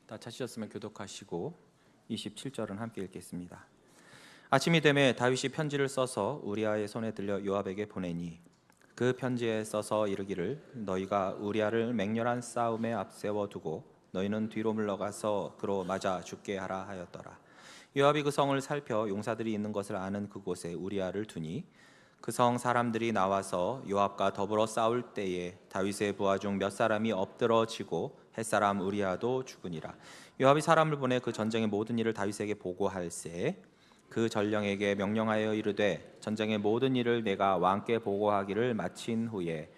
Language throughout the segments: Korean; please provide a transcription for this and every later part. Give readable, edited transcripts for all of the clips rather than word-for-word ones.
다 찾으셨으면 교독하시고 27절은 함께 읽겠습니다. 아침이 되매 다윗이 편지를 써서 우리아의 손에 들려 요압에게 보내니 그 편지에 써서 이르기를 너희가 우리아를 맹렬한 싸움에 앞세워 두고 너희는 뒤로 물러가서 그로 맞아 죽게 하라 하였더라. 요압이 그 성을 살펴 용사들이 있는 것을 아는 그곳에 우리아를 두니 그 성 사람들이 나와서 요압과 더불어 싸울 때에 다윗의 부하 중 몇 사람이 엎드러지고 햇사람 우리아도 죽으니라. 요압이 사람을 보내 그 전쟁의 모든 일을 다윗에게 보고할세 그 전령에게 명령하여 이르되 전쟁의 모든 일을 내가 왕께 보고하기를 마친 후에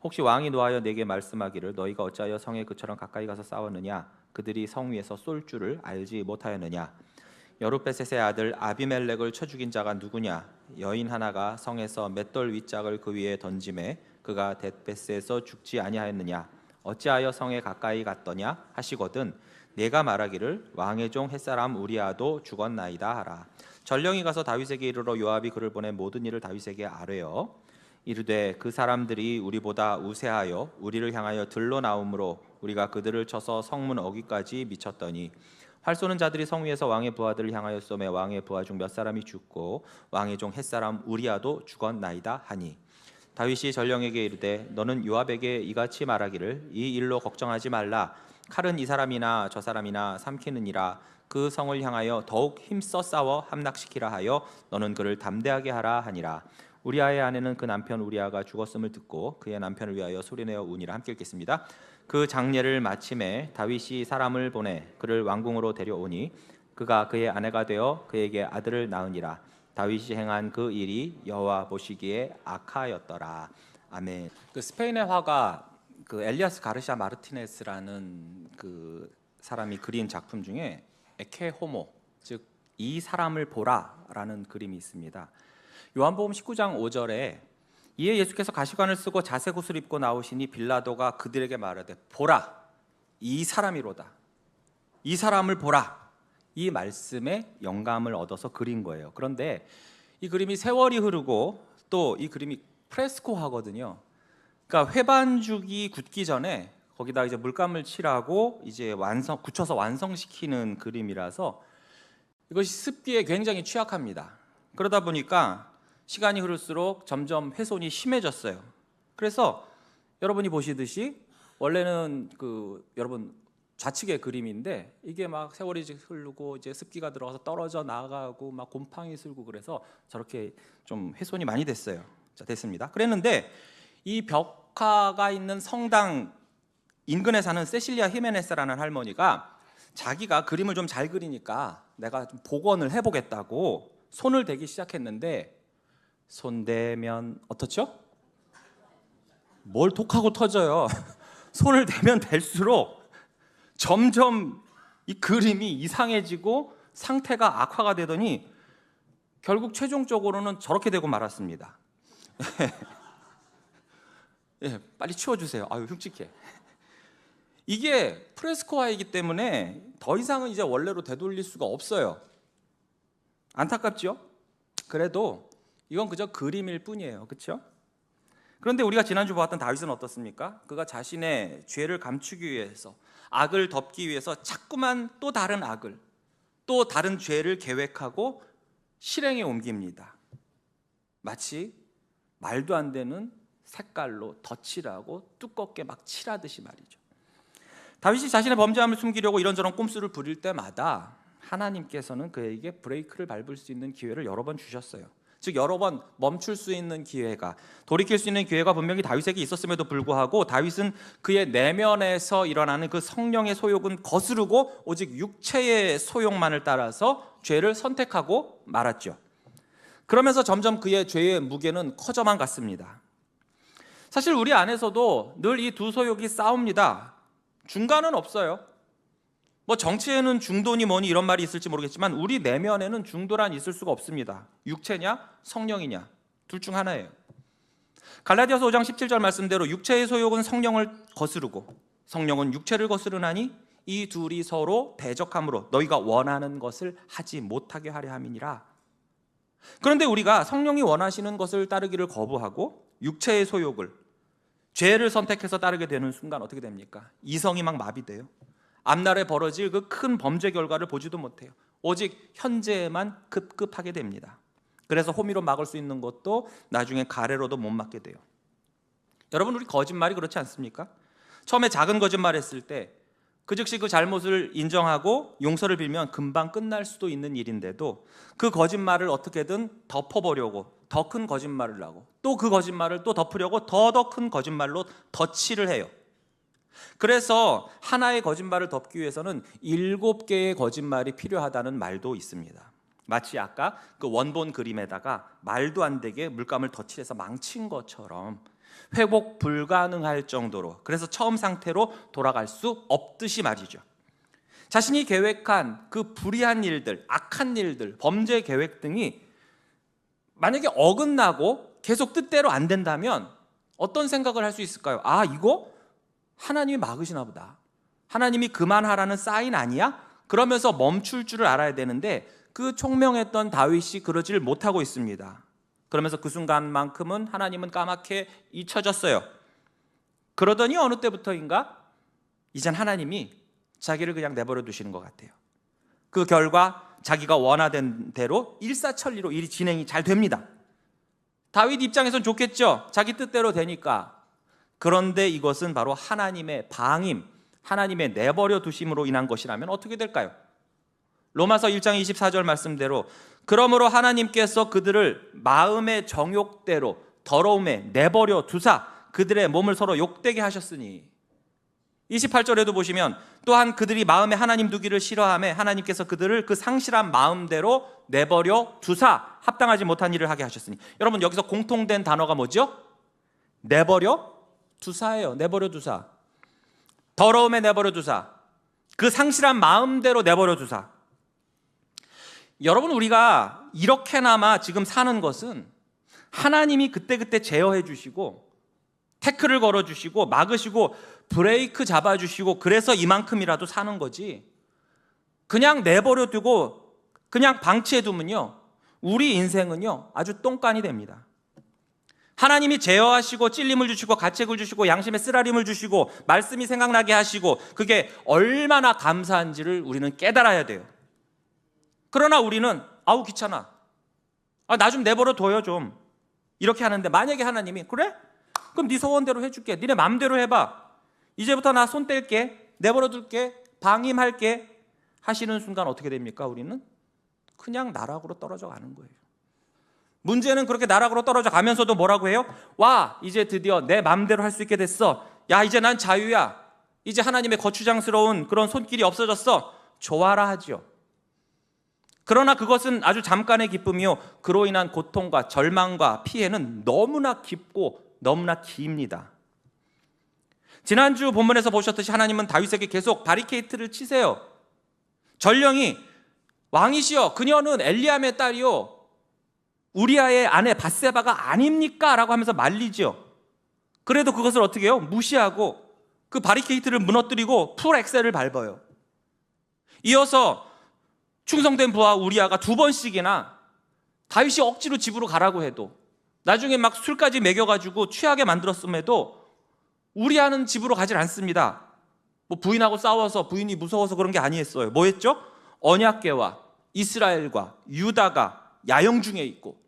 혹시 왕이 노하여 내게 말씀하기를 너희가 어찌하여 성에 그처럼 가까이 가서 싸웠느냐 그들이 성 위에서 쏠 줄을 알지 못하였느냐 여룻베셋의 아들 아비멜렉을 쳐 죽인 자가 누구냐 여인 하나가 성에서 맷돌 윗짝을 그 위에 던짐에 그가 벳베스에서 죽지 아니하였느냐 어찌하여 성에 가까이 갔더냐 하시거든 내가 말하기를 왕의 종 햇사람 우리아도 죽었나이다 하라. 전령이 가서 다윗에게 이르러 요압이 그를 보내 모든 일을 다윗에게 아뢰어 이르되 그 사람들이 우리보다 우세하여 우리를 향하여 들러 나오므로 우리가 그들을 쳐서 성문 어귀까지 미쳤더니 활 쏘는 자들이 성 위에서 왕의 부하들을 향하여 쏘매 왕의 부하 중 몇 사람이 죽고 왕의 종 햇사람 우리아도 죽었나이다 하니 다윗이 전령에게 이르되 너는 요압에게 이같이 말하기를 이 일로 걱정하지 말라 칼은 이 사람이나 저 사람이나 삼키느니라 그 성을 향하여 더욱 힘써 싸워 함락시키라 하여 너는 그를 담대하게 하라 하니라. 우리아의 아내는 그 남편 우리아가 죽었음을 듣고 그의 남편을 위하여 소리내어 우니라. 함께 읽겠습니다. 그 장례를 마침에 다윗이 사람을 보내 그를 왕궁으로 데려오니 그가 그의 아내가 되어 그에게 아들을 낳으니라. 다윗이 행한 그 일이 여호와 보시기에 악하였더라. 아멘. 그 스페인의 화가 그 엘리아스 가르시아 마르티네스라는 그 사람이 그린 작품 중에 에케 호모, 즉 이 사람을 보라라는 그림이 있습니다. 요한복음 19장 5절에 이에 예수께서 가시관을 쓰고 자색 옷을 입고 나오시니 빌라도가 그들에게 말하되 보라 이 사람이로다 이 사람을 보라 이 말씀에 영감을 얻어서 그린 거예요. 그런데 이 그림이 세월이 흐르고 또 이 그림이 프레스코화거든요. 그러니까 회반죽이 굳기 전에 거기다 이제 물감을 칠하고 이제 굳혀서 완성시키는 그림이라서 이것이 습기에 굉장히 취약합니다. 그러다 보니까 시간이 흐를수록 점점 훼손이 심해졌어요. 그래서 여러분이 보시듯이 원래는 여러분 좌측의 그림인데 이게 막 세월이 흐르고 이제 습기가 들어가서 떨어져 나가고 막 곰팡이 슬고 그래서 저렇게 좀 훼손이 많이 됐어요. 자, 됐습니다. 그랬는데 이 벽화가 있는 성당 인근에 사는 세실리아 히메네스라는 할머니가 자기가 그림을 좀 잘 그리니까 내가 좀 복원을 해보겠다고 손을 대기 시작했는데 손대면 어떻죠? 뭘 독하고 터져요. 손을 대면 될수록 점점 이 그림이 이상해지고 상태가 악화가 되더니 결국 최종적으로는 저렇게 되고 말았습니다. 예, 빨리 치워주세요. 아유 흉측해. 이게 프레스코화이기 때문에 더 이상은 이제 원래로 되돌릴 수가 없어요. 안타깝죠? 그래도 이건 그저 그림일 뿐이에요. 그렇죠? 그런데 우리가 지난주 보았던 다윗은 어떻습니까? 그가 자신의 죄를 감추기 위해서 악을 덮기 위해서 자꾸만 또 다른 악을 또 다른 죄를 계획하고 실행에 옮깁니다. 마치 말도 안 되는 색깔로 덧칠하고 두껍게 막 칠하듯이 말이죠. 다윗이 자신의 범죄함을 숨기려고 이런저런 꼼수를 부릴 때마다 하나님께서는 그에게 브레이크를 밟을 수 있는 기회를 여러 번 주셨어요. 즉 여러 번 멈출 수 있는 기회가, 돌이킬 수 있는 기회가 분명히 다윗에게 있었음에도 불구하고 다윗은 그의 내면에서 일어나는 그 성령의 소욕은 거스르고 오직 육체의 소욕만을 따라서 죄를 선택하고 말았죠. 그러면서 점점 그의 죄의 무게는 커져만 갔습니다. 사실 우리 안에서도 늘 이 두 소욕이 싸웁니다. 중간은 없어요. 뭐 정치에는 중도니 뭐니 이런 말이 있을지 모르겠지만 우리 내면에는 중도란 있을 수가 없습니다. 육체냐 성령이냐 둘 중 하나예요. 갈라디아서 5장 17절 말씀대로 육체의 소욕은 성령을 거스르고 성령은 육체를 거스르나니 이 둘이 서로 대적함으로 너희가 원하는 것을 하지 못하게 하려 함이니라. 그런데 우리가 성령이 원하시는 것을 따르기를 거부하고 육체의 소욕을 죄를 선택해서 따르게 되는 순간 어떻게 됩니까? 이성이 막 마비돼요. 앞날에 벌어질 그 큰 범죄 결과를 보지도 못해요. 오직 현재에만 급급하게 됩니다. 그래서 호미로 막을 수 있는 것도 나중에 가래로도 못 막게 돼요. 여러분, 우리 거짓말이 그렇지 않습니까? 처음에 작은 거짓말 했을 때 그 즉시 그 잘못을 인정하고 용서를 빌면 금방 끝날 수도 있는 일인데도 그 거짓말을 어떻게든 덮어보려고 더 큰 거짓말을 하고 또 그 거짓말을 또 덮으려고 더 큰 거짓말로 덧칠을 해요. 그래서 하나의 거짓말을 덮기 위해서는 7개의 거짓말이 필요하다는 말도 있습니다. 마치 아까 그 원본 그림에다가 말도 안 되게 물감을 덧칠해서 망친 것처럼 회복 불가능할 정도로, 그래서 처음 상태로 돌아갈 수 없듯이 말이죠. 자신이 계획한 그 불의한 일들, 악한 일들, 범죄 계획 등이 만약에 어긋나고 계속 뜻대로 안 된다면 어떤 생각을 할 수 있을까요? 아, 이거 하나님이 막으시나 보다. 하나님이 그만하라는 사인 아니야? 그러면서 멈출 줄을 알아야 되는데 그 총명했던 다윗이 그러질 못하고 있습니다. 그러면서 그 순간만큼은 하나님은 까맣게 잊혀졌어요. 그러더니 어느 때부터인가 이젠 하나님이 자기를 그냥 내버려 두시는 것 같아요. 그 결과 자기가 원하던 대로 일사천리로 일이 진행이 잘 됩니다. 다윗 입장에선 좋겠죠. 자기 뜻대로 되니까. 그런데 이것은 바로 하나님의 방임, 하나님의 내버려 두심으로 인한 것이라면 어떻게 될까요? 로마서 1장 24절 말씀대로 그러므로 하나님께서 그들을 마음의 정욕대로 더러움에 내버려 두사 그들의 몸을 서로 욕되게 하셨으니, 28절에도 보시면 또한 그들이 마음에 하나님 두기를 싫어하며 하나님께서 그들을 그 상실한 마음대로 내버려 두사 합당하지 못한 일을 하게 하셨으니. 여러분, 여기서 공통된 단어가 뭐죠? 내버려 두사예요. 내버려 두사. 더러움에 내버려 두사, 그 상실한 마음대로 내버려 두사. 여러분, 우리가 이렇게나마 지금 사는 것은 하나님이 그때그때 제어해 주시고 태클을 걸어 주시고 막으시고 브레이크 잡아 주시고 그래서 이만큼이라도 사는 거지, 그냥 내버려 두고 그냥 방치해 두면요 우리 인생은요 아주 똥간이 됩니다. 하나님이 제어하시고 찔림을 주시고 가책을 주시고 양심의 쓰라림을 주시고 말씀이 생각나게 하시고 그게 얼마나 감사한지를 우리는 깨달아야 돼요. 그러나 우리는 아우 귀찮아, 나 좀 내버려 둬요 좀, 이렇게 하는데 만약에 하나님이 그래? 그럼 네 소원대로 해줄게, 니네 마음대로 해봐, 이제부터 나 손 뗄게, 내버려 둘게, 방임할게 하시는 순간 어떻게 됩니까? 우리는 그냥 나락으로 떨어져 가는 거예요. 문제는 그렇게 나락으로 떨어져 가면서도 뭐라고 해요? 와, 이제 드디어 내 마음대로 할 수 있게 됐어. 야, 이제 난 자유야. 이제 하나님의 거추장스러운 그런 손길이 없어졌어. 좋아라 하지요. 그러나 그것은 아주 잠깐의 기쁨이요 그로 인한 고통과 절망과 피해는 너무나 깊고 너무나 깁니다. 지난주 본문에서 보셨듯이 하나님은 다윗에게 계속 바리케이트를 치세요. 전령이 왕이시여, 그녀는 엘리암의 딸이요 우리아의 아내 밧세바가 아닙니까? 라고 하면서 말리죠. 그래도 그것을 어떻게 해요? 무시하고 그 바리케이트를 무너뜨리고 풀 엑셀을 밟아요. 이어서 충성된 부하 우리아가 2번씩이나 다윗이 억지로 집으로 가라고 해도, 나중에 막 술까지 먹여가지고 취하게 만들었음에도 우리아는 집으로 가질 않습니다. 뭐 부인하고 싸워서 부인이 무서워서 그런 게 아니었어요. 뭐 했죠? 언약궤와 이스라엘과 유다가 야영 중에 있고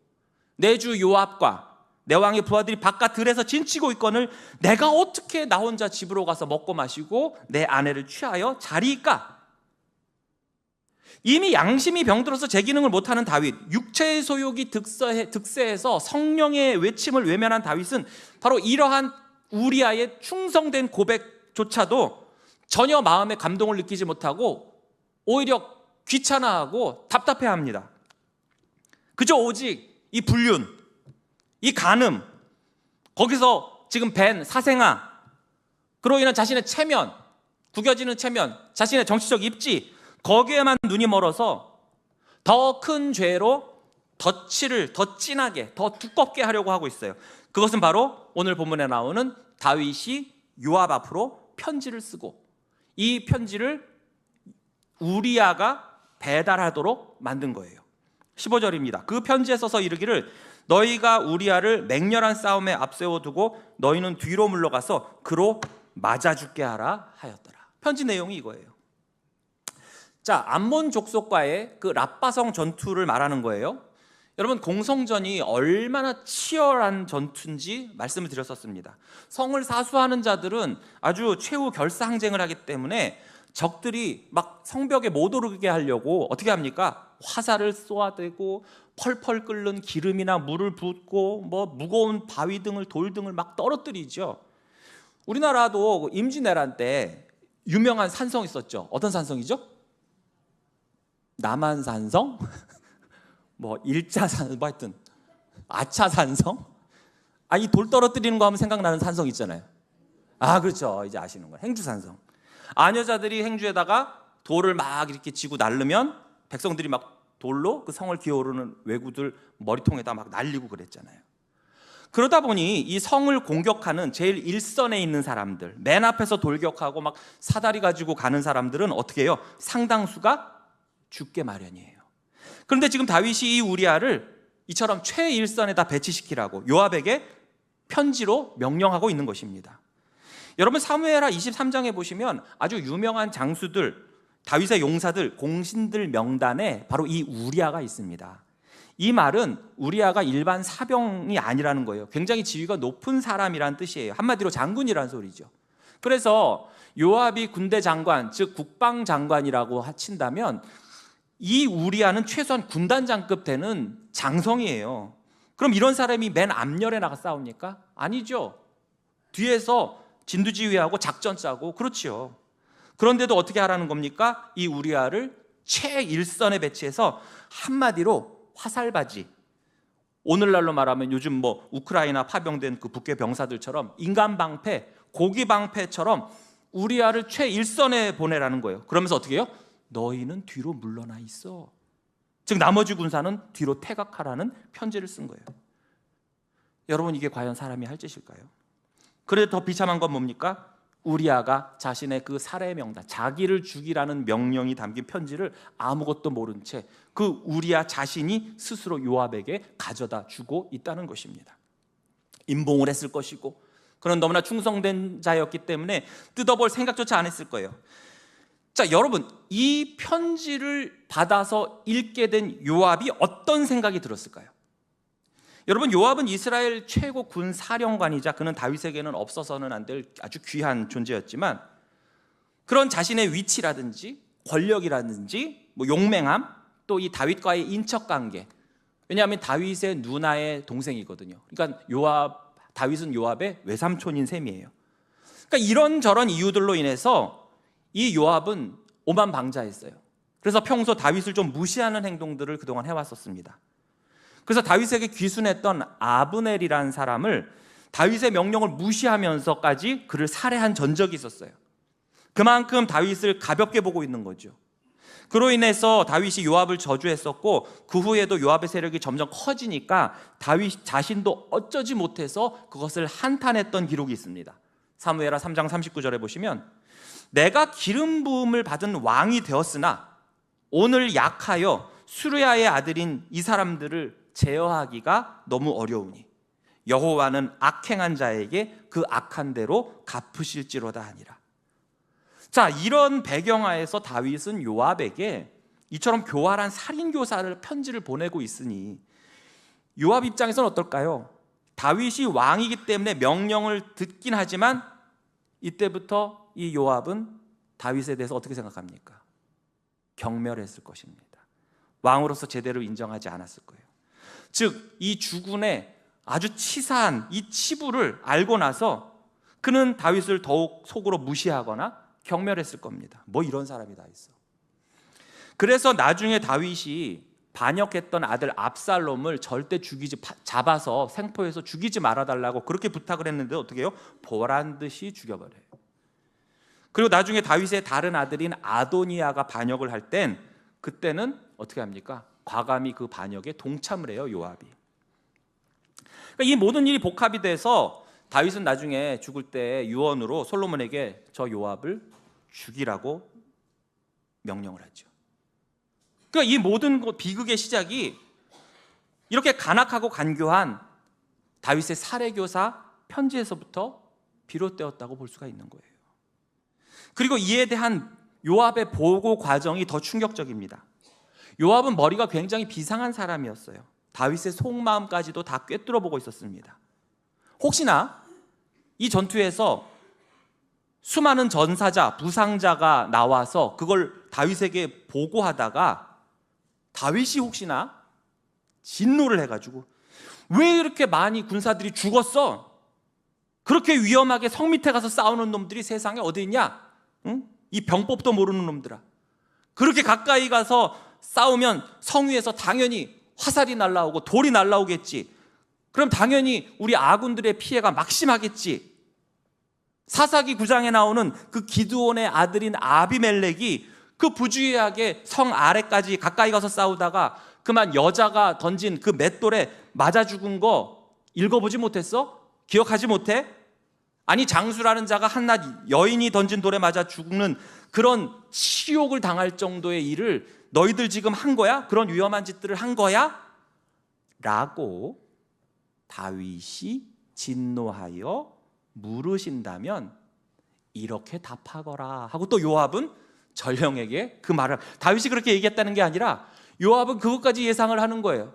내 주 요압과 내 왕의 부하들이 바깥 들에서 진치고 있거늘 내가 어떻게 나 혼자 집으로 가서 먹고 마시고 내 아내를 취하여 자리이까? 이미 양심이 병들어서 제 기능을 못하는 다윗, 육체의 소욕이 득세해서 성령의 외침을 외면한 다윗은 바로 이러한 우리아의 충성된 고백조차도 전혀 마음의 감동을 느끼지 못하고 오히려 귀찮아하고 답답해합니다. 그저 오직 이 불륜, 이 간음, 거기서 지금 벤 사생아, 그로 인한 자신의 체면, 구겨지는 체면, 자신의 정치적 입지, 거기에만 눈이 멀어서 더 큰 죄로 덧칠을 더 진하게, 더 두껍게 하려고 하고 있어요. 그것은 바로 오늘 본문에 나오는 다윗이 요압 앞으로 편지를 쓰고 이 편지를 우리아가 배달하도록 만든 거예요. 15절입니다. 그 편지에 써서 이르기를 너희가 우리아를 맹렬한 싸움에 앞세워두고 너희는 뒤로 물러가서 그로 맞아 죽게 하라 하였더라. 편지 내용이 이거예요. 자, 암몬 족속과의 그 랍바성 전투를 말하는 거예요. 여러분, 공성전이 얼마나 치열한 전투인지 말씀을 드렸었습니다. 성을 사수하는 자들은 아주 최후 결사항쟁을 하기 때문에 적들이 막 성벽에 못 오르게 하려고 어떻게 합니까? 화살을 쏘아대고 펄펄 끓는 기름이나 물을 붓고 뭐 무거운 바위 등을 돌 등을 막 떨어뜨리죠. 우리나라도 임진왜란 때 유명한 산성 있었죠. 어떤 산성이죠? 남한산성? 뭐 일자산, 뭐 하여튼 아차산성? 이 돌 떨어뜨리는 거 하면 생각나는 산성 있잖아요. 그렇죠. 이제 아시는 거예요. 행주산성. 아녀자들이 행주에다가 돌을 막 이렇게 지고 날르면 백성들이 막 돌로 그 성을 기어오르는 왜구들 머리통에다 막 날리고 그랬잖아요. 그러다 보니 이 성을 공격하는 제일 일선에 있는 사람들, 맨 앞에서 돌격하고 막 사다리 가지고 가는 사람들은 어떻게 해요? 상당수가 죽게 마련이에요. 그런데 지금 다윗이 이 우리아를 이처럼 최일선에다 배치시키라고 요압에게 편지로 명령하고 있는 것입니다. 여러분, 사무엘하 23장에 보시면 아주 유명한 장수들, 다윗의 용사들, 공신들 명단에 바로 이 우리아가 있습니다. 이 말은 우리아가 일반 사병이 아니라는 거예요. 굉장히 지위가 높은 사람이란 뜻이에요. 한마디로 장군이라는 소리죠. 그래서 요압이 군대 장관, 즉 국방장관이라고 친다면 이 우리아는 최소한 군단장급 되는 장성이에요. 그럼 이런 사람이 맨 앞열에 나가 싸웁니까? 아니죠. 뒤에서 진두지휘하고 작전 짜고 그렇지요. 그런데도 어떻게 하라는 겁니까? 이 우리아를 최일선에 배치해서 한마디로 화살바지, 오늘날로 말하면 요즘 뭐 우크라이나 파병된 그 북괴 병사들처럼 인간방패, 고기방패처럼 우리아를 최일선에 보내라는 거예요. 그러면서 어떻게 해요? 너희는 뒤로 물러나 있어. 즉 나머지 군사는 뒤로 퇴각하라는 편지를 쓴 거예요. 여러분, 이게 과연 사람이 할 짓일까요? 그래도 더 비참한 건 뭡니까? 우리아가 자신의 그 살해 명단, 자기를 죽이라는 명령이 담긴 편지를 아무것도 모른 채 그 우리아 자신이 스스로 요압에게 가져다 주고 있다는 것입니다. 임봉을 했을 것이고 그는 너무나 충성된 자였기 때문에 뜯어볼 생각조차 안 했을 거예요. 자, 여러분, 이 편지를 받아서 읽게 된 요압이 어떤 생각이 들었을까요? 여러분, 요압은 이스라엘 최고 군 사령관이자 그는 다윗에게는 없어서는 안 될 아주 귀한 존재였지만 그런 자신의 위치라든지 권력이라든지 뭐 용맹함, 또 이 다윗과의 인척관계, 왜냐하면 다윗의 누나의 동생이거든요. 그러니까 다윗은 요압의 외삼촌인 셈이에요. 그러니까 이런저런 이유들로 인해서 이 요압은 오만방자했어요. 그래서 평소 다윗을 좀 무시하는 행동들을 그동안 해왔었습니다. 그래서 다윗에게 귀순했던 아브넬이라는 사람을 다윗의 명령을 무시하면서까지 그를 살해한 전적이 있었어요. 그만큼 다윗을 가볍게 보고 있는 거죠. 그로 인해서 다윗이 요압을 저주했었고 그 후에도 요압의 세력이 점점 커지니까 다윗 자신도 어쩌지 못해서 그것을 한탄했던 기록이 있습니다. 사무엘하 3장 39절에 보시면 내가 기름 부음을 받은 왕이 되었으나 오늘 약하여 수르야의 아들인 이 사람들을 제어하기가 너무 어려우니 여호와는 악행한 자에게 그 악한 대로 갚으실지로다 하니라. 자, 이런 배경하에서 다윗은 요압에게 이처럼 교활한 살인교사를 편지를 보내고 있으니 요압 입장에서는 어떨까요? 다윗이 왕이기 때문에 명령을 듣긴 하지만 이때부터 이 요압은 다윗에 대해서 어떻게 생각합니까? 경멸했을 것입니다. 왕으로서 제대로 인정하지 않았을 거예요. 즉, 이 주군의 아주 치사한 이 치부를 알고 나서 그는 다윗을 더욱 속으로 무시하거나 경멸했을 겁니다. 뭐 이런 사람이 다 있어. 그래서 나중에 다윗이 반역했던 아들 압살롬을 절대 잡아서 생포해서 죽이지 말아달라고 그렇게 부탁을 했는데 어떻게 해요? 보란듯이 죽여버려요. 그리고 나중에 다윗의 다른 아들인 아도니아가 반역을 할 땐 그때는 어떻게 합니까? 과감히 그 반역에 동참을 해요, 요압이. 그러니까 이 모든 일이 복합이 돼서 다윗은 나중에 죽을 때 유언으로 솔로몬에게 저 요압을 죽이라고 명령을 하죠. 그러니까 이 모든 비극의 시작이 이렇게 간악하고 간교한 다윗의 살해교사 편지에서부터 비롯되었다고 볼 수가 있는 거예요. 그리고 이에 대한 요압의 보고 과정이 더 충격적입니다. 요압은 머리가 굉장히 비상한 사람이었어요. 다윗의 속마음까지도 다 꿰뚫어 보고 있었습니다. 혹시나 이 전투에서 수많은 전사자, 부상자가 나와서 그걸 다윗에게 보고하다가 다윗이 혹시나 진노를 해가지고 왜 이렇게 많이 군사들이 죽었어? 그렇게 위험하게 성 밑에 가서 싸우는 놈들이 세상에 어디 있냐? 응? 이 병법도 모르는 놈들아. 그렇게 가까이 가서 싸우면 성 위에서 당연히 화살이 날라오고 돌이 날라오겠지. 그럼 당연히 우리 아군들의 피해가 막심하겠지. 사사기 9장에 나오는 그 기드온의 아들인 아비멜렉이 그 부주의하게 성 아래까지 가까이 가서 싸우다가 그만 여자가 던진 그 맷돌에 맞아 죽은 거 읽어보지 못했어? 기억하지 못해? 아니, 장수라는 자가 한낱 여인이 던진 돌에 맞아 죽는 그런 치욕을 당할 정도의 일을 너희들 지금 한 거야? 그런 위험한 짓들을 한 거야? 라고 다윗이 진노하여 물으신다면 이렇게 답하거라 하고, 또 요압은 전령에게 그 말을, 다윗이 그렇게 얘기했다는 게 아니라 요압은 그것까지 예상을 하는 거예요.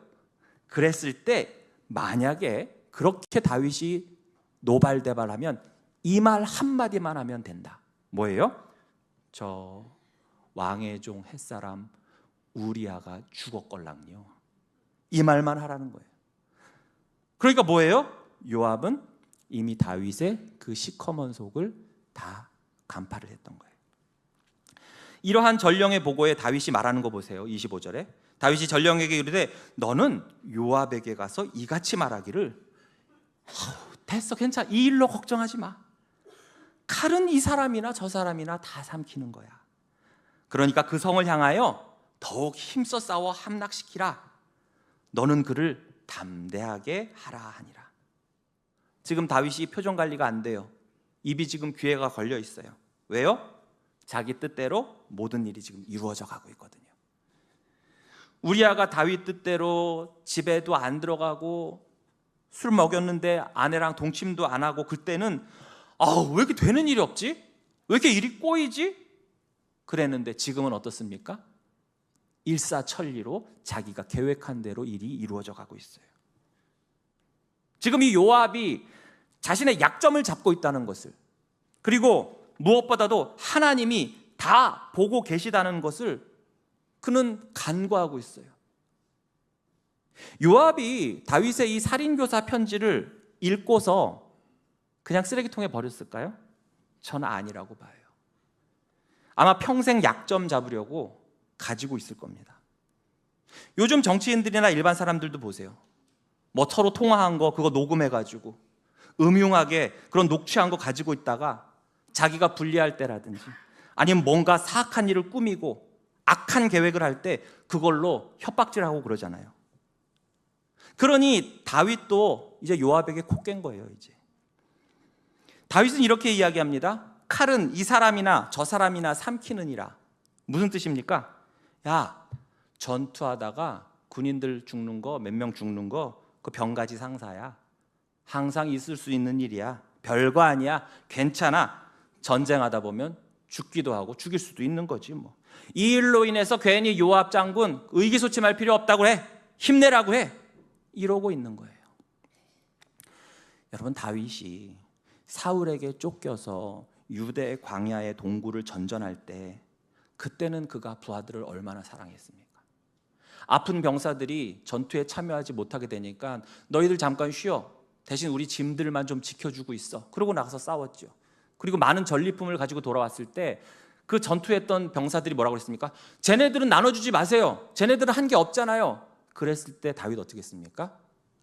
그랬을 때 만약에 그렇게 다윗이 노발대발하면 이 말 한마디만 하면 된다. 뭐예요? 저 왕의 종 햇사람 우리아가 죽었걸랑요. 이 말만 하라는 거예요. 그러니까 뭐예요? 요압은 이미 다윗의 그 시커먼 속을 다 간파를 했던 거예요. 이러한 전령의 보고에 다윗이 말하는 거 보세요. 25절에 다윗이 전령에게 이르되 너는 요압에게 가서 이같이 말하기를 됐어, 괜찮아, 이 일로 걱정하지 마. 칼은 이 사람이나 저 사람이나 다 삼키는 거야. 그러니까 그 성을 향하여 더욱 힘써 싸워 함락시키라. 너는 그를 담대하게 하라 하니라. 지금 다윗이 표정 관리가 안 돼요. 입이 지금 귀에가 걸려 있어요. 왜요? 자기 뜻대로 모든 일이 지금 이루어져 가고 있거든요. 우리아가 다윗 뜻대로 집에도 안 들어가고 술 먹였는데 아내랑 동침도 안 하고, 그때는 왜 이렇게 되는 일이 없지? 왜 이렇게 일이 꼬이지? 그랬는데 지금은 어떻습니까? 일사천리로 자기가 계획한 대로 일이 이루어져 가고 있어요. 지금 이 요압이 자신의 약점을 잡고 있다는 것을, 그리고 무엇보다도 하나님이 다 보고 계시다는 것을 그는 간과하고 있어요. 요압이 다윗의 이 살인교사 편지를 읽고서 그냥 쓰레기통에 버렸을까요? 저는 아니라고 봐요. 아마 평생 약점 잡으려고 가지고 있을 겁니다. 요즘 정치인들이나 일반 사람들도 보세요. 뭐 서로 통화한 거 그거 녹음해가지고 음흉하게 그런 녹취한 거 가지고 있다가 자기가 불리할 때라든지 아니면 뭔가 사악한 일을 꾸미고 악한 계획을 할 때 그걸로 협박질하고 그러잖아요. 그러니 다윗도 이제 요압에게 코 깬 거예요. 이제 다윗은 이렇게 이야기합니다. 칼은 이 사람이나 저 사람이나 삼키느니라. 무슨 뜻입니까? 야, 전투하다가 군인들 죽는 거, 몇 명 죽는 거 그 병가지 상사야. 항상 있을 수 있는 일이야. 별거 아니야. 괜찮아. 전쟁하다 보면 죽기도 하고 죽일 수도 있는 거지 뭐. 이 일로 인해서 괜히 요압 장군 의기소침할 필요 없다고 해. 힘내라고 해. 이러고 있는 거예요. 여러분, 다윗이 사울에게 쫓겨서 유대 광야의 동굴을 전전할 때 그때는 그가 부하들을 얼마나 사랑했습니까? 아픈 병사들이 전투에 참여하지 못하게 되니까 너희들 잠깐 쉬어. 대신 우리 짐들만 좀 지켜주고 있어. 그러고 나가서 싸웠죠. 그리고 많은 전리품을 가지고 돌아왔을 때 그 전투했던 병사들이 뭐라고 그랬습니까? 쟤네들은 나눠주지 마세요. 쟤네들은 한 게 없잖아요. 그랬을 때 다윗 어떻게 했습니까?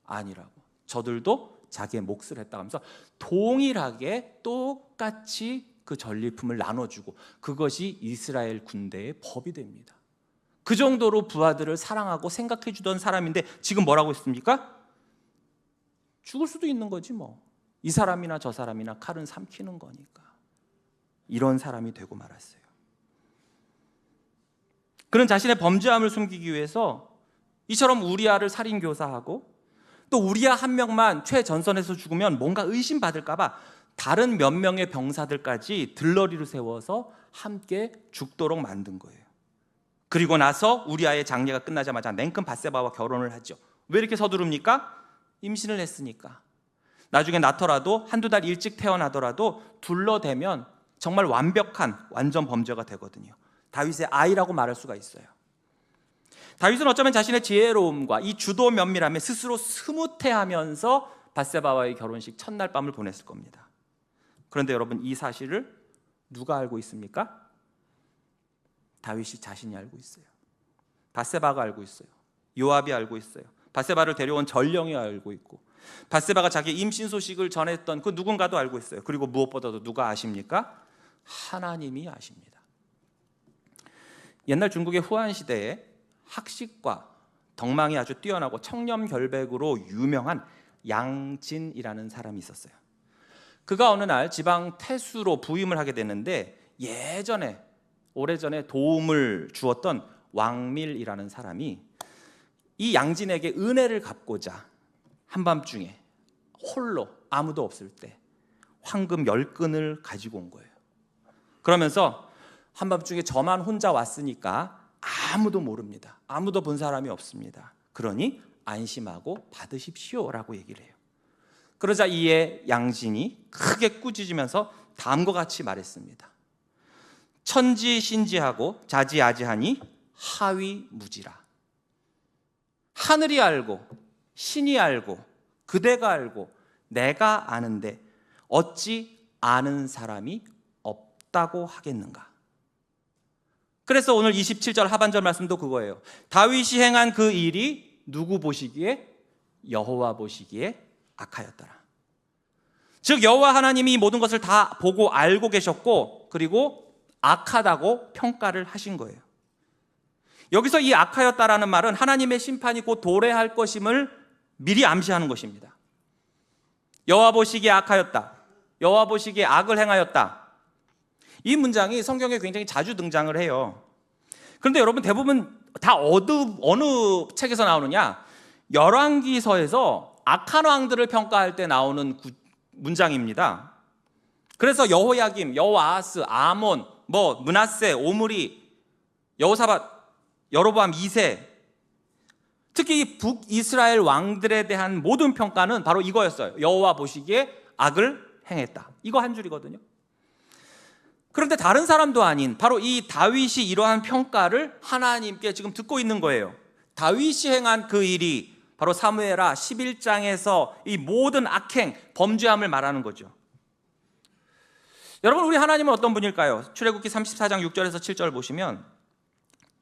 아니라고. 저들도 자기의 몫을 했다 하면서 동일하게 똑같이 그 전리품을 나눠주고, 그것이 이스라엘 군대의 법이 됩니다. 그 정도로 부하들을 사랑하고 생각해 주던 사람인데 지금 뭐라고 했습니까? 죽을 수도 있는 거지 뭐. 이 사람이나 저 사람이나 칼은 삼키는 거니까. 이런 사람이 되고 말았어요. 그는 자신의 범죄함을 숨기기 위해서 이처럼 우리아를 살인교사하고, 또 우리아 한 명만 최전선에서 죽으면 뭔가 의심받을까 봐 다른 몇 명의 병사들까지 들러리로 세워서 함께 죽도록 만든 거예요. 그리고 나서 우리아의 장례가 끝나자마자 냉큼 밧세바와 결혼을 하죠. 왜 이렇게 서두릅니까? 임신을 했으니까. 나중에 낳더라도 한두 달 일찍 태어나더라도 둘러대면 정말 완벽한 완전 범죄가 되거든요. 다윗의 아이라고 말할 수가 있어요. 다윗은 어쩌면 자신의 지혜로움과 이 주도 면밀함에 스스로 스무태하면서 밧세바와의 결혼식 첫날 밤을 보냈을 겁니다. 그런데 여러분, 이 사실을 누가 알고 있습니까? 다윗이 자신이 알고 있어요. 밧세바가 알고 있어요. 요압이 알고 있어요. 밧세바를 데려온 전령이 알고 있고, 밧세바가 자기 임신 소식을 전했던 그 누군가도 알고 있어요. 그리고 무엇보다도 누가 아십니까? 하나님이 아십니다. 옛날 중국의 후한 시대에 학식과 덕망이 아주 뛰어나고 청렴결백으로 유명한 양진이라는 사람이 있었어요. 그가 어느 날 지방 태수로 부임을 하게 됐는데, 예전에 오래전에 도움을 주었던 왕밀이라는 사람이 이 양진에게 은혜를 갚고자 한밤중에 홀로 아무도 없을 때 황금 10근을 가지고 온 거예요. 그러면서 한밤중에 저만 혼자 왔으니까 아무도 모릅니다. 아무도 본 사람이 없습니다. 그러니 안심하고 받으십시오라고 얘기를 해요. 그러자 이에 양진이 크게 꾸짖으면서 다음과 같이 말했습니다. 천지신지하고 자지아지하니 하위무지라. 하늘이 알고 신이 알고 그대가 알고 내가 아는데 어찌 아는 사람이 없다고 하겠는가. 그래서 오늘 27절 하반절 말씀도 그거예요. 다윗이 행한 그 일이 누구 보시기에? 여호와 보시기에 악하였더라. 즉 여호와 하나님이 이 모든 것을 다 보고 알고 계셨고, 그리고 악하다고 평가를 하신 거예요. 여기서 이 악하였다라는 말은 하나님의 심판이 곧 도래할 것임을 미리 암시하는 것입니다. 여호와 보시기에 악하였다, 여호와 보시기에 악을 행하였다. 이 문장이 성경에 굉장히 자주 등장을 해요. 그런데 여러분, 대부분 다 어느 책에서 나오느냐? 열왕기서에서 악한 왕들을 평가할 때 나오는 문장입니다. 그래서 여호야김, 여호아하스, 아몬, 므낫세, 오므리, 여호사밧, 여로보암 2세, 특히 북이스라엘 왕들에 대한 모든 평가는 바로 이거였어요. 여호와 보시기에 악을 행했다. 이거 한 줄이거든요. 그런데 다른 사람도 아닌 바로 이 다윗이 이러한 평가를 하나님께 지금 듣고 있는 거예요. 다윗이 행한 그 일이 바로 사무엘하 11장에서 이 모든 악행, 범죄함을 말하는 거죠. 여러분, 우리 하나님은 어떤 분일까요? 출애굽기 34장 6절에서 7절 보시면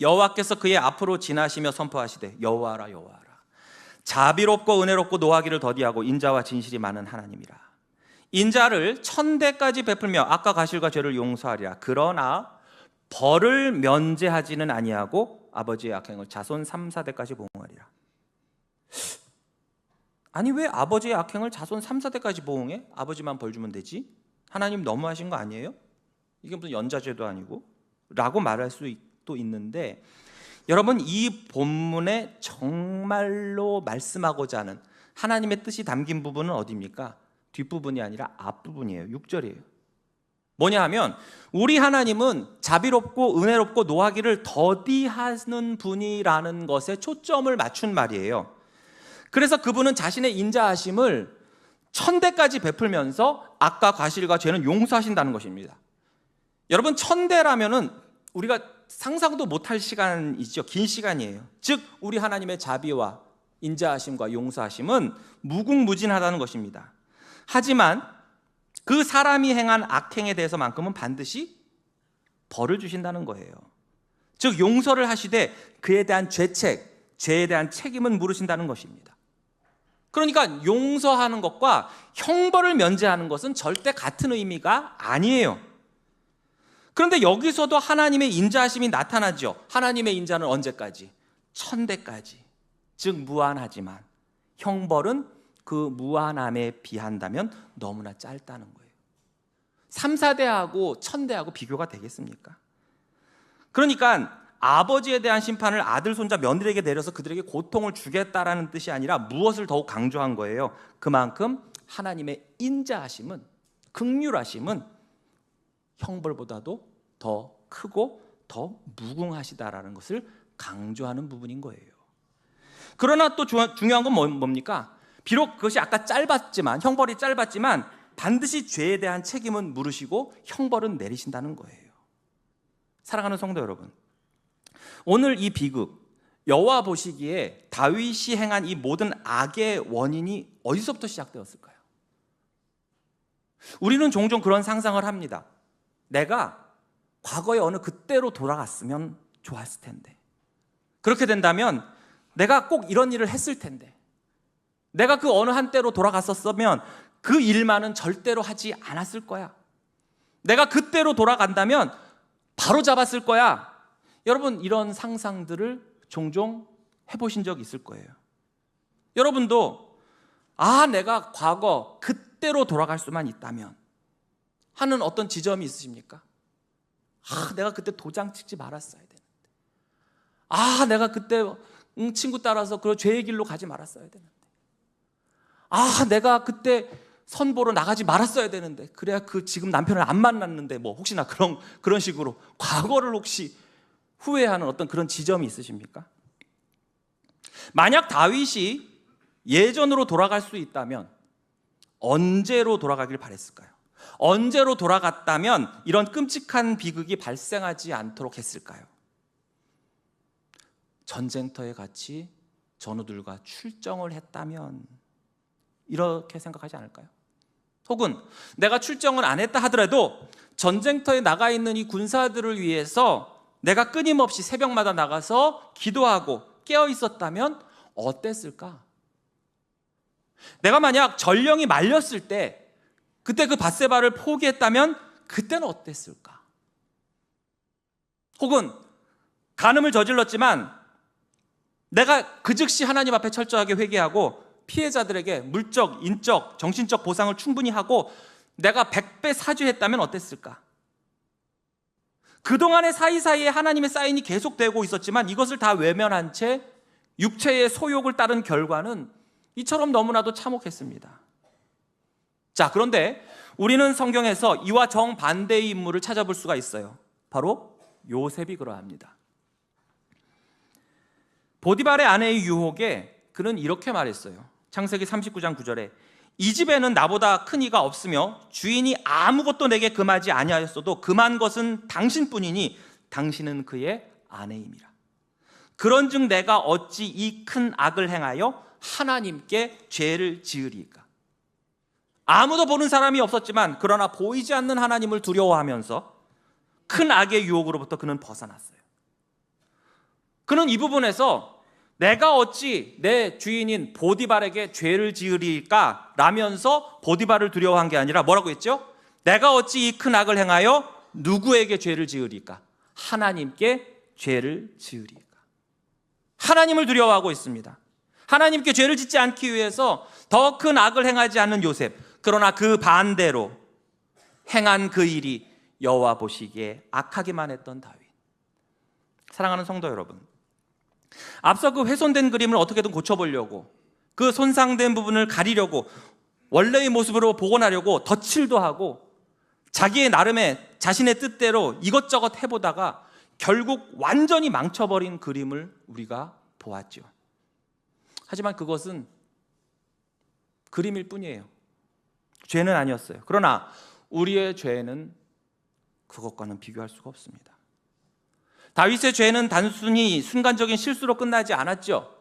여호와께서 그의 앞으로 지나시며 선포하시되 여호와라 여호와라, 자비롭고 은혜롭고 노하기를 더디하고 인자와 진실이 많은 하나님이라. 인자를 1000대까지 베풀며 악과 가실과 죄를 용서하리라. 그러나 벌을 면제하지는 아니하고 아버지의 악행을 자손 3, 4대까지 보응하리라. 아니, 왜 아버지의 악행을 자손 3, 4대까지 보응해? 아버지만 벌 주면 되지? 하나님 너무하신 거 아니에요? 이게 무슨 연자죄도 아니고? 라고 말할 수도 있는데, 여러분, 이 본문에 정말로 말씀하고자 하는 하나님의 뜻이 담긴 부분은 어디입니까? 뒷부분이 아니라 앞부분이에요. 6절이에요. 뭐냐 하면, 우리 하나님은 자비롭고 은혜롭고 노하기를 더디하는 분이라는 것에 초점을 맞춘 말이에요. 그래서 그분은 자신의 인자하심을 1000대까지 베풀면서 악과 과실과 죄는 용서하신다는 것입니다. 여러분, 1000대라면은 우리가 상상도 못할 시간이죠. 긴 시간이에요. 즉 우리 하나님의 자비와 인자하심과 용서하심은 무궁무진하다는 것입니다. 하지만 그 사람이 행한 악행에 대해서만큼은 반드시 벌을 주신다는 거예요. 즉 용서를 하시되 그에 대한 죄책, 죄에 대한 책임은 물으신다는 것입니다. 그러니까 용서하는 것과 형벌을 면제하는 것은 절대 같은 의미가 아니에요. 그런데 여기서도 하나님의 인자하심이 나타나죠. 하나님의 인자는 언제까지? 1000대까지. 즉 무한하지만 형벌은 그 무한함에 비한다면 너무나 짧다는 거예요. 3, 4대하고 1000대하고 비교가 되겠습니까? 그러니까 아버지에 대한 심판을 아들, 손자, 며느리에게 내려서 그들에게 고통을 주겠다라는 뜻이 아니라 무엇을 더욱 강조한 거예요? 그만큼 하나님의 인자하심은 긍휼하심은 형벌보다도 더 크고 더 무궁하시다라는 것을 강조하는 부분인 거예요. 그러나 또 중요한 건 뭡니까? 비록 그것이 아까 짧았지만, 형벌이 짧았지만 반드시 죄에 대한 책임은 물으시고 형벌은 내리신다는 거예요. 사랑하는 성도 여러분, 오늘 이 비극, 여호와 보시기에 다윗이 행한 이 모든 악의 원인이 어디서부터 시작되었을까요? 우리는 종종 그런 상상을 합니다. 내가 과거의 어느 그때로 돌아갔으면 좋았을 텐데, 그렇게 된다면 내가 꼭 이런 일을 했을 텐데, 내가 그 어느 한때로 돌아갔었으면 그 일만은 절대로 하지 않았을 거야. 내가 그때로 돌아간다면 바로 잡았을 거야. 여러분, 이런 상상들을 종종 해보신 적 있을 거예요. 여러분도 내가 과거 그때로 돌아갈 수만 있다면 하는 어떤 지점이 있으십니까? 내가 그때 도장 찍지 말았어야 되는데, 내가 그때 친구 따라서 그 죄의 길로 가지 말았어야 되는데, 내가 그때 선보러 나가지 말았어야 되는데, 그래야 지금 남편을 안 만났는데, 혹시나 그런 식으로 과거를 혹시 후회하는 어떤 그런 지점이 있으십니까? 만약 다윗이 예전으로 돌아갈 수 있다면 언제로 돌아가길 바랬을까요? 언제로 돌아갔다면 이런 끔찍한 비극이 발생하지 않도록 했을까요? 전쟁터에 같이 전우들과 출정을 했다면, 이렇게 생각하지 않을까요? 혹은 내가 출정을 안 했다 하더라도 전쟁터에 나가 있는 이 군사들을 위해서 내가 끊임없이 새벽마다 나가서 기도하고 깨어 있었다면 어땠을까? 내가 만약 전령이 말렸을 때 그때 그 밧세바를 포기했다면 그때는 어땠을까? 혹은 간음을 저질렀지만 내가 그 즉시 하나님 앞에 철저하게 회개하고 피해자들에게 물적, 인적, 정신적 보상을 충분히 하고 내가 100배 사죄했다면 어땠을까? 그동안의 사이사이에 하나님의 사인이 계속되고 있었지만 이것을 다 외면한 채 육체의 소욕을 따른 결과는 이처럼 너무나도 참혹했습니다. 자, 그런데 우리는 성경에서 이와 정반대의 인물을 찾아볼 수가 있어요. 바로 요셉이 그러합니다. 보디발의 아내의 유혹에 그는 이렇게 말했어요. 창세기 39장 9절에 이 집에는 나보다 큰 이가 없으며 주인이 아무것도 내게 금하지 아니하였어도 금한 것은 당신뿐이니 당신은 그의 아내임이라. 그런즉 내가 어찌 이 큰 악을 행하여 하나님께 죄를 지으리까? 아무도 보는 사람이 없었지만 그러나 보이지 않는 하나님을 두려워하면서 큰 악의 유혹으로부터 그는 벗어났어요. 그는 이 부분에서 내가 어찌 내 주인인 보디발에게 죄를 지으리까? 라면서 보디발을 두려워한 게 아니라 뭐라고 했죠? 내가 어찌 이 큰 악을 행하여 누구에게 죄를 지으리까? 하나님께 죄를 지으리까? 하나님을 두려워하고 있습니다. 하나님께 죄를 짓지 않기 위해서 더 큰 악을 행하지 않는 요셉. 그러나 그 반대로 행한 그 일이 여호와 보시기에 악하기만 했던 다윗. 사랑하는 성도 여러분, 앞서 그 훼손된 그림을 어떻게든 고쳐보려고, 그 손상된 부분을 가리려고, 원래의 모습으로 복원하려고 덧칠도 하고 자기의 나름의 자신의 뜻대로 이것저것 해보다가 결국 완전히 망쳐버린 그림을 우리가 보았죠. 하지만 그것은 그림일 뿐이에요. 죄는 아니었어요. 그러나 우리의 죄는 그것과는 비교할 수가 없습니다. 다윗의 죄는 단순히 순간적인 실수로 끝나지 않았죠.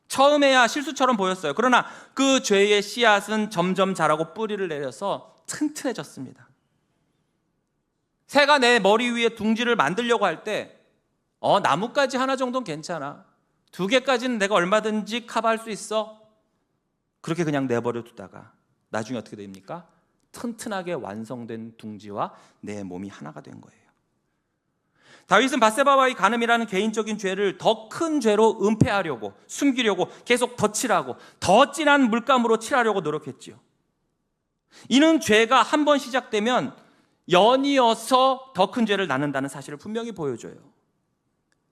처음에야 실수처럼 보였어요. 그러나 그 죄의 씨앗은 점점 자라고 뿌리를 내려서 튼튼해졌습니다. 새가 내 머리 위에 둥지를 만들려고 할 때 나뭇가지 하나 정도는 괜찮아, 2개까지는 내가 얼마든지 커버할 수 있어, 그렇게 그냥 내버려 두다가 나중에 어떻게 됩니까? 튼튼하게 완성된 둥지와 내 몸이 하나가 된 거예요. 다윗은 밧세바와의 간음이라는 개인적인 죄를 더 큰 죄로 은폐하려고, 숨기려고 계속 덧칠하고 더 진한 물감으로 칠하려고 노력했지요. 이는 죄가 한 번 시작되면 연이어서 더 큰 죄를 낳는다는 사실을 분명히 보여줘요.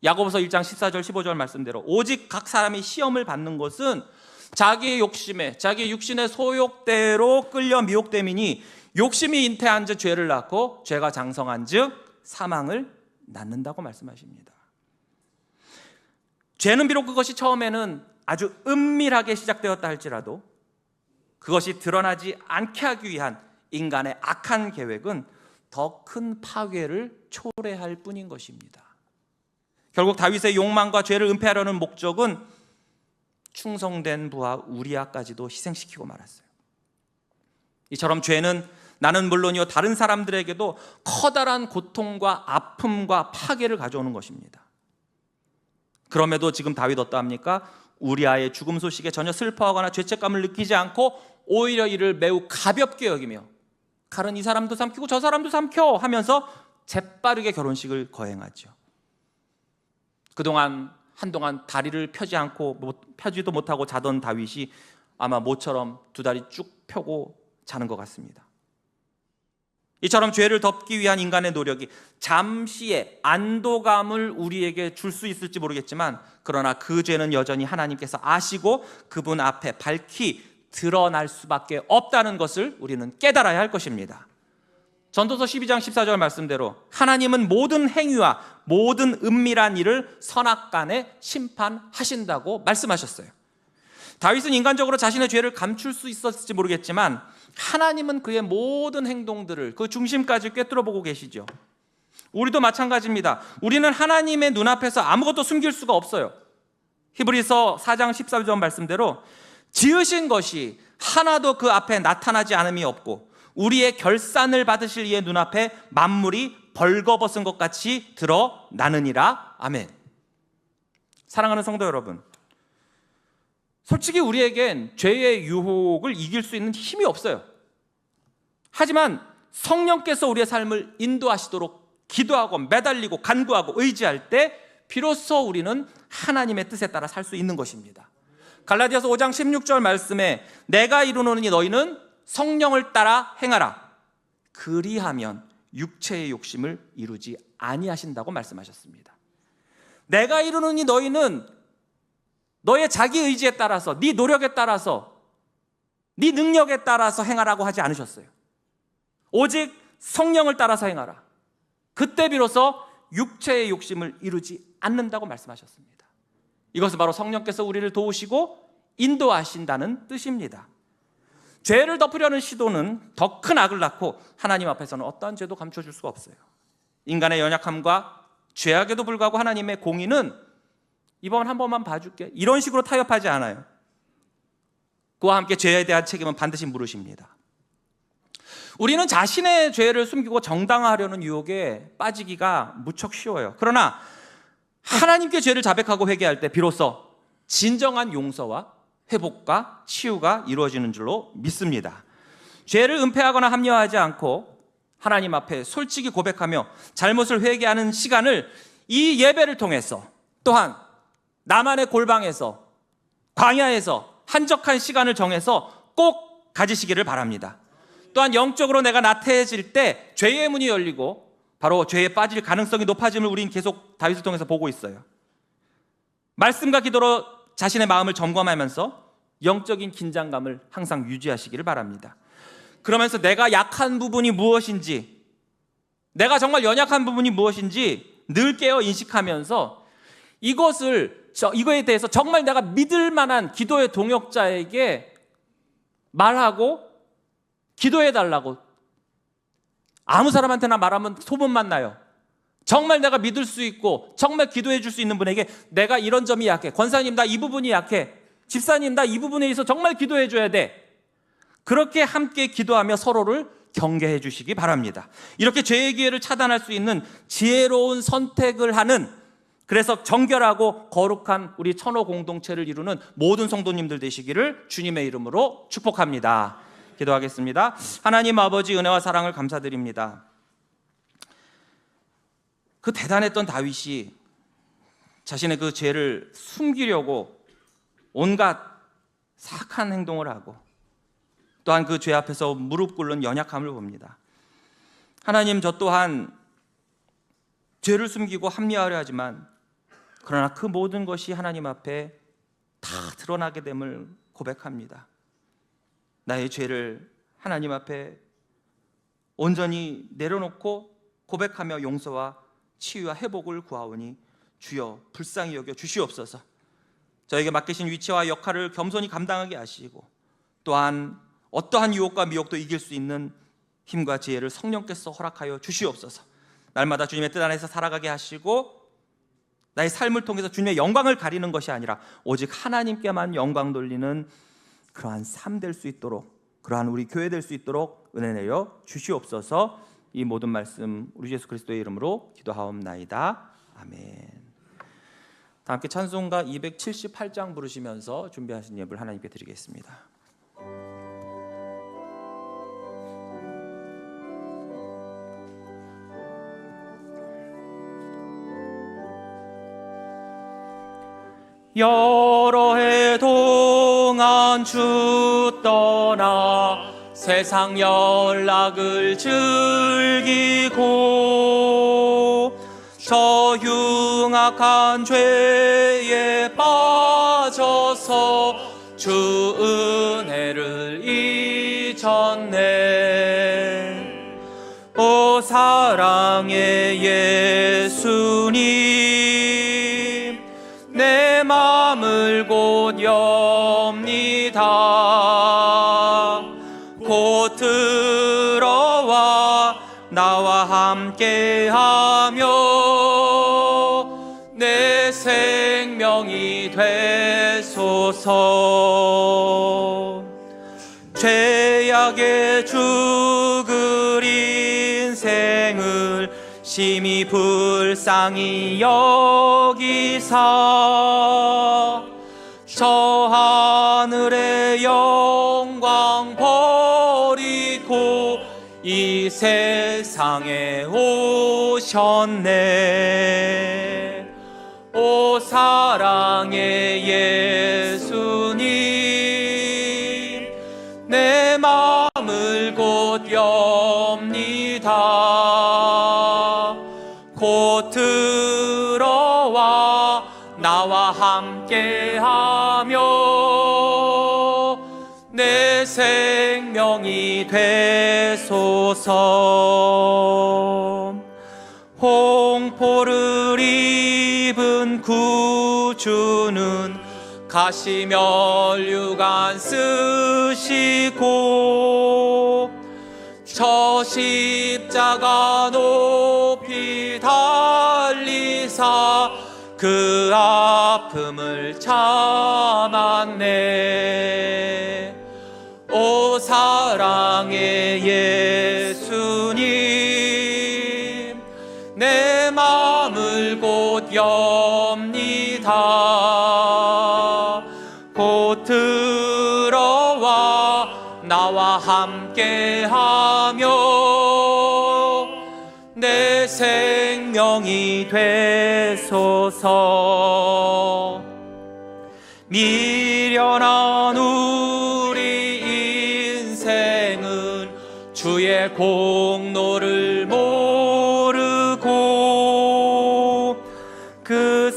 야고보서 1장 14절 15절 말씀대로 오직 각 사람이 시험을 받는 것은 자기의 욕심에, 자기의 육신의 소욕대로 끌려 미혹됨이니 욕심이 잉태한 즉 죄를 낳고 죄가 장성한 즉 사망을 낳는다고 말씀하십니다. 죄는 비록 그것이 처음에는 아주 은밀하게 시작되었다 할지라도 그것이 드러나지 않게 하기 위한 인간의 악한 계획은 더 큰 파괴를 초래할 뿐인 것입니다. 결국 다윗의 욕망과 죄를 은폐하려는 목적은 충성된 부하 우리아까지도 희생시키고 말았어요. 이처럼 죄는 나는 물론이요 다른 사람들에게도 커다란 고통과 아픔과 파괴를 가져오는 것입니다. 그럼에도 지금 다윗 어떠합니까? 우리아의 죽음 소식에 전혀 슬퍼하거나 죄책감을 느끼지 않고 오히려 이를 매우 가볍게 여기며 칼은 이 사람도 삼키고 저 사람도 삼켜 하면서 재빠르게 결혼식을 거행하죠. 그동안 한동안 다리를 펴지도 못하고 자던 다윗이 아마 모처럼 두 다리 쭉 펴고 자는 것 같습니다. 이처럼 죄를 덮기 위한 인간의 노력이 잠시의 안도감을 우리에게 줄 수 있을지 모르겠지만 그러나 그 죄는 여전히 하나님께서 아시고 그분 앞에 밝히 드러날 수밖에 없다는 것을 우리는 깨달아야 할 것입니다. 전도서 12장 14절 말씀대로 하나님은 모든 행위와 모든 은밀한 일을 선악간에 심판하신다고 말씀하셨어요. 다윗은 인간적으로 자신의 죄를 감출 수 있었을지 모르겠지만 하나님은 그의 모든 행동들을 그 중심까지 꿰뚫어 보고 계시죠. 우리도 마찬가지입니다. 우리는 하나님의 눈앞에서 아무것도 숨길 수가 없어요. 히브리서 4장 14절 말씀대로 지으신 것이 하나도 그 앞에 나타나지 않음이 없고 우리의 결산을 받으실 이의 눈앞에 만물이 벌거벗은 것 같이 드러나느니라. 아멘. 사랑하는 성도 여러분, 솔직히 우리에겐 죄의 유혹을 이길 수 있는 힘이 없어요. 하지만 성령께서 우리의 삶을 인도하시도록 기도하고 매달리고 간구하고 의지할 때 비로소 우리는 하나님의 뜻에 따라 살 수 있는 것입니다. 갈라디아서 5장 16절 말씀에 내가 이루노니 너희는 성령을 따라 행하라. 그리하면 육체의 욕심을 이루지 아니하신다고 말씀하셨습니다. 내가 이루노니 너희는 너의 자기 의지에 따라서 네 노력에 따라서 네 능력에 따라서 행하라고 하지 않으셨어요. 오직 성령을 따라서 행하라. 그때 비로소 육체의 욕심을 이루지 않는다고 말씀하셨습니다. 이것은 바로 성령께서 우리를 도우시고 인도하신다는 뜻입니다. 죄를 덮으려는 시도는 더 큰 악을 낳고 하나님 앞에서는 어떠한 죄도 감춰줄 수가 없어요. 인간의 연약함과 죄악에도 불구하고 하나님의 공의는 이번 한 번만 봐줄게 이런 식으로 타협하지 않아요. 그와 함께 죄에 대한 책임은 반드시 물으십니다. 우리는 자신의 죄를 숨기고 정당화하려는 유혹에 빠지기가 무척 쉬워요. 그러나 하나님께 죄를 자백하고 회개할 때 비로소 진정한 용서와 회복과 치유가 이루어지는 줄로 믿습니다. 죄를 은폐하거나 합리화하지 않고 하나님 앞에 솔직히 고백하며 잘못을 회개하는 시간을 이 예배를 통해서 또한 나만의 골방에서 광야에서 한적한 시간을 정해서 꼭 가지시기를 바랍니다. 또한 영적으로 내가 나태해질 때 죄의 문이 열리고 바로 죄에 빠질 가능성이 높아짐을 우리는 계속 다윗을 통해서 보고 있어요. 말씀과 기도로 자신의 마음을 점검하면서 영적인 긴장감을 항상 유지하시기를 바랍니다. 그러면서 내가 약한 부분이 무엇인지, 내가 정말 연약한 부분이 무엇인지 늘 깨어 인식하면서 이거에 대해서 정말 내가 믿을 만한 기도의 동역자에게 말하고 기도해달라고. 아무 사람한테나 말하면 소문만 나요. 정말 내가 믿을 수 있고 정말 기도해 줄 수 있는 분에게 내가 이런 점이 약해, 권사님 나 이 부분이 약해, 집사님 나 이 부분에 있어서 정말 기도해 줘야 돼. 그렇게 함께 기도하며 서로를 경계해 주시기 바랍니다. 이렇게 죄의 기회를 차단할 수 있는 지혜로운 선택을 하는, 그래서 정결하고 거룩한 우리 천호 공동체를 이루는 모든 성도님들 되시기를 주님의 이름으로 축복합니다. 기도하겠습니다. 하나님 아버지 은혜와 사랑을 감사드립니다. 그 대단했던 다윗이 자신의 그 죄를 숨기려고 온갖 사악한 행동을 하고 또한 그 죄 앞에서 무릎 꿇는 연약함을 봅니다. 하나님, 저 또한 죄를 숨기고 합리화하려 하지만 그러나 그 모든 것이 하나님 앞에 다 드러나게 됨을 고백합니다. 나의 죄를 하나님 앞에 온전히 내려놓고 고백하며 용서와 치유와 회복을 구하오니 주여 불쌍히 여겨 주시옵소서. 저에게 맡기신 위치와 역할을 겸손히 감당하게 하시고 또한 어떠한 유혹과 미혹도 이길 수 있는 힘과 지혜를 성령께서 허락하여 주시옵소서. 날마다 주님의 뜻 안에서 살아가게 하시고 나의 삶을 통해서 주님의 영광을 가리는 것이 아니라 오직 하나님께만 영광 돌리는 그러한 삶 될 수 있도록, 그러한 우리 교회 될 수 있도록 은혜 내려 주시옵소서. 이 모든 말씀 우리 예수 그리스도의 이름으로 기도하옵나이다. 아멘. 다 함께 찬송가 278장 부르시면서 준비하신 예배를 하나님께 드리겠습니다. 여러 해 동안 주 떠나 세상 연락을 즐기고 저 흉악한 죄에 빠져서 주 은혜를 잊었네. 오 사랑의 예수님, 내 맘을 곧 엽니다. 곧 들어와 나와 함께하며 내 생명이 되소서. 죄악에 죽을 인생을 심히 불쌍히 여기사 저 하늘의 영광 버리고 이 세상에 오셨네. 오 사랑의 예수님, 내 마음을 곧 엽니다. 곧 들어와 나와 함께하며 내 생명이 되소서. 홍포를 입은 구주는 가시면류관 쓰시고 저 십자가 높이 달리사 그 아픔을 참았네. 오 사랑의 예수님, 내 마음을 곧 엽니다. 곧 들어와 나와 함께하며 내 생명이 되소서. 미련한 우리 인생은 주의 공로를 모르고 그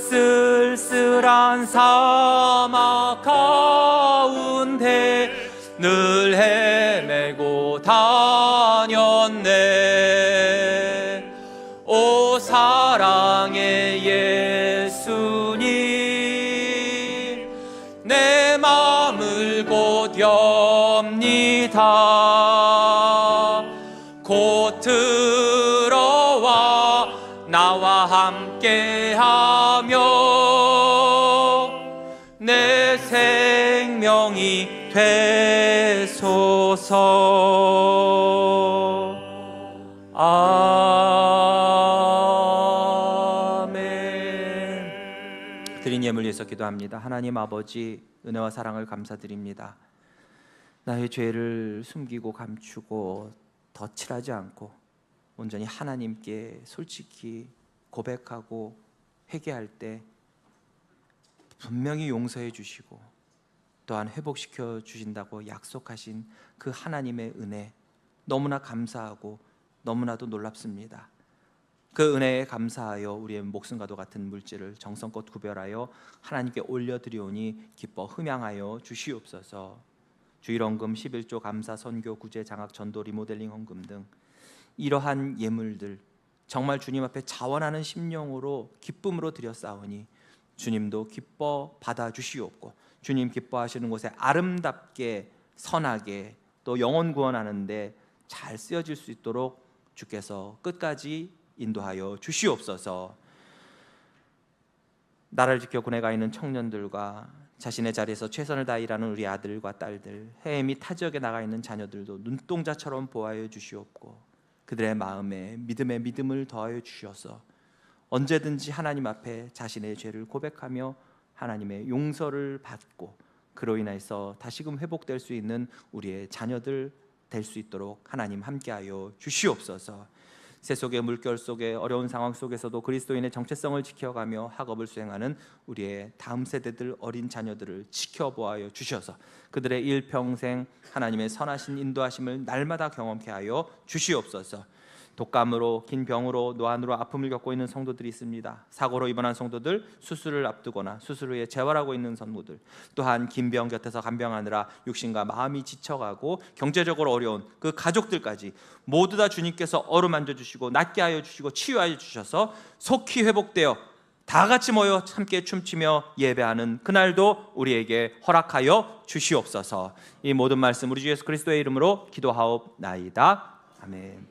쓸쓸한 사막 가운데 늘 헤매고 다녔네. 오 사랑의 예수님, 내 마음을 곧 엽니다. 곧 들어와 나와 함께하며 내 생명이 되소서. 아멘. 드린 예물 위해서 기도합니다. 하나님 아버지, 은혜와 사랑을 감사드립니다. 나의 죄를 숨기고 감추고 덧칠하지 않고 온전히 하나님께 솔직히 고백하고 회개할 때 분명히 용서해 주시고 또한 회복시켜 주신다고 약속하신 그 하나님의 은혜, 너무나 감사하고 너무나도 놀랍습니다. 그 은혜에 감사하여 우리의 목숨과도 같은 물질을 정성껏 구별하여 하나님께 올려드리오니 기뻐 흠양하여 주시옵소서. 주일헌금 11조 감사 선교 구제 장학 전도 리모델링 헌금 등 이러한 예물들 정말 주님 앞에 자원하는 심령으로 기쁨으로 드렸사오니 주님도 기뻐 받아주시옵고 주님 기뻐하시는 곳에 아름답게 선하게 또 영혼 구원하는데 잘 쓰여질 수 있도록 주께서 끝까지 인도하여 주시옵소서. 나라를 지켜 군에 가 있는 청년들과 자신의 자리에서 최선을 다해 일하는 우리 아들과 딸들, 해외 및 타 지역에 나가 있는 자녀들도 눈동자처럼 보호하여 주시옵고 그들의 마음에 믿음의 믿음을 더하여 주셔서 언제든지 하나님 앞에 자신의 죄를 고백하며 하나님의 용서를 받고 그로 인해서 다시금 회복될 수 있는 우리의 자녀들 될 수 있도록 하나님 함께하여 주시옵소서. 세속의 물결 속에 어려운 상황 속에서도 그리스도인의 정체성을 지켜가며 학업을 수행하는 우리의 다음 세대들 어린 자녀들을 지켜보아여 주셔서 그들의 일평생 하나님의 선하신 인도하심을 날마다 경험케 하여 주시옵소서. 독감으로 긴 병으로 노안으로 아픔을 겪고 있는 성도들이 있습니다. 사고로 입원한 성도들, 수술을 앞두거나 수술 후에 재활하고 있는 성도들, 또한 긴 병 곁에서 간병하느라 육신과 마음이 지쳐가고 경제적으로 어려운 그 가족들까지 모두 다 주님께서 어루만져 주시고 낫게 하여 주시고 치유하여 주셔서 속히 회복되어 다 같이 모여 함께 춤추며 예배하는 그날도 우리에게 허락하여 주시옵소서. 이 모든 말씀 우리 주 예수 그리스도의 이름으로 기도하옵나이다. 아멘.